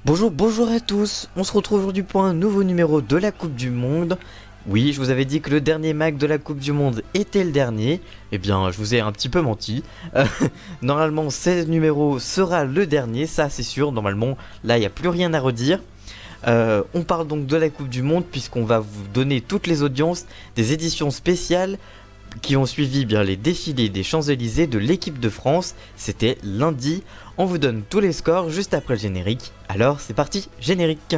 Bonjour à tous, on se retrouve aujourd'hui pour un nouveau numéro de la Coupe du Monde. Oui, je vous avais dit que le dernier mag de la Coupe du Monde était le dernier. Eh bien, je vous ai un petit peu menti. Normalement, ce numéro sera le dernier, ça c'est sûr. Normalement, là, il n'y a plus rien à redire. On parle donc de la Coupe du Monde puisqu'on va vous donner toutes les audiences des éditions spéciales qui ont suivi bien les défilés des Champs-Élysées de l'équipe de France. C'était lundi. On vous donne tous les scores juste après le générique. Alors c'est parti, générique.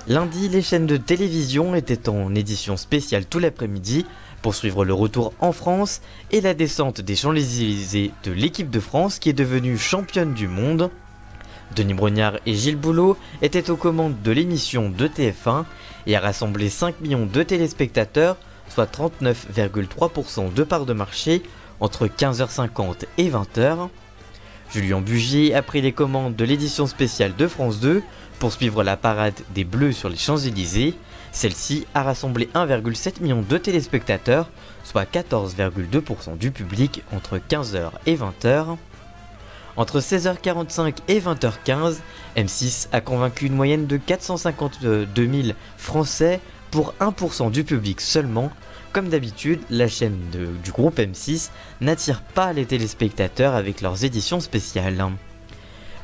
Lundi, les chaînes de télévision étaient en édition spéciale tout l'après-midi pour suivre le retour en France et la descente des Champs-Élysées de l'équipe de France qui est devenue championne du monde. Denis Brognard et Gilles Boulot étaient aux commandes de l'émission de TF1 et a rassemblé 5 millions de téléspectateurs, soit 39,3% de part de marché entre 15h50 et 20h. Julien Bugier a pris les commandes de l'édition spéciale de France 2 pour suivre la parade des Bleus sur les Champs-Élysées. Celle-ci a rassemblé 1,7 million de téléspectateurs, soit 14,2% du public entre 15h et 20h. Entre 16h45 et 20h15, M6 a convaincu une moyenne de 452 000 Français pour 1% du public seulement. Comme d'habitude, la chaîne du groupe M6 n'attire pas les téléspectateurs avec leurs éditions spéciales.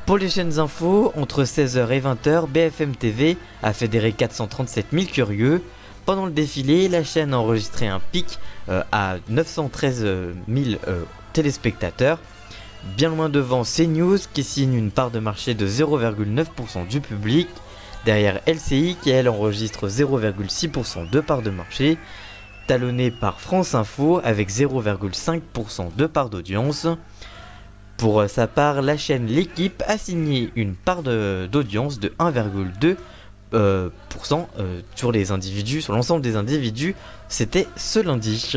Pour les chaînes info, entre 16h et 20h, BFM TV a fédéré 437 000 curieux. Pendant le défilé, la chaîne a enregistré un pic à 913 000 téléspectateurs. Bien loin devant CNews qui signe une part de marché de 0,9% du public. Derrière LCI qui elle enregistre 0,6% de part de marché. Talonné par France Info avec 0,5% de part d'audience. Pour sa part, la chaîne L'équipe a signé une part d'audience de 1,2% sur l'ensemble des individus. C'était ce lundi.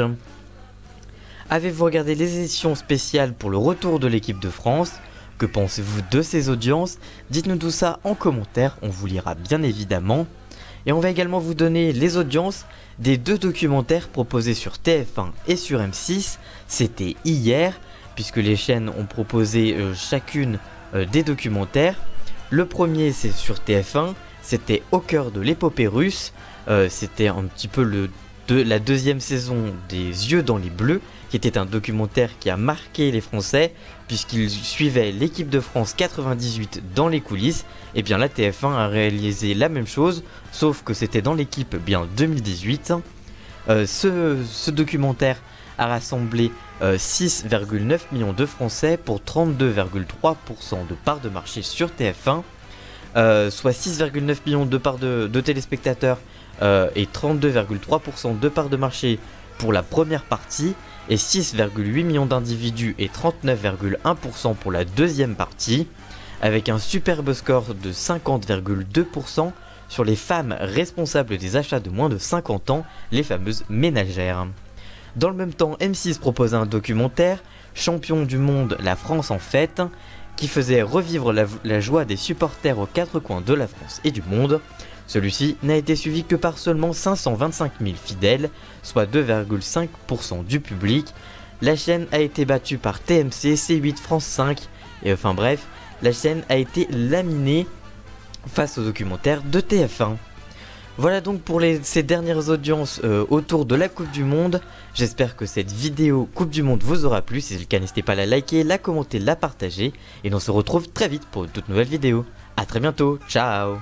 Avez-vous regardé les éditions spéciales pour le retour de l'équipe de France? Que pensez-vous de ces audiences? Dites-nous tout ça en commentaire, on vous lira bien évidemment. Et on va également vous donner les audiences des deux documentaires proposés sur TF1 et sur M6. C'était hier, puisque les chaînes ont proposé chacune des documentaires. Le premier c'est sur TF1, c'était Au cœur de l'épopée russe. C'était un petit peu la deuxième saison des Yeux dans les Bleus, qui était un documentaire qui a marqué les Français, puisqu'il suivait l'équipe de France 98 dans les coulisses. Et bien la TF1 a réalisé la même chose, sauf que c'était dans l'équipe bien 2018. Ce documentaire a rassemblé 6,9 millions de Français pour 32,3% de part de marché sur TF1, soit 6,9 millions de parts de téléspectateurs et 32,3% de part de marché pour la première partie, et 6,8 millions d'individus et 39,1% pour la deuxième partie, avec un superbe score de 50,2% sur les femmes responsables des achats de moins de 50 ans, les fameuses ménagères. Dans le même temps, M6 proposait un documentaire, Champion du monde, la France en fête, qui faisait revivre la joie des supporters aux quatre coins de la France et du monde. Celui-ci n'a été suivi que par seulement 525 000 fidèles, soit 2,5% du public. La chaîne a été battue par TMC, C8, France 5, et enfin bref, la chaîne a été laminée face au documentaire de TF1. Voilà donc pour ces dernières audiences autour de la Coupe du Monde. J'espère que cette vidéo Coupe du Monde vous aura plu. Si c'est le cas, n'hésitez pas à la liker, la commenter, la partager. Et on se retrouve très vite pour une toute nouvelle vidéo. A très bientôt, ciao!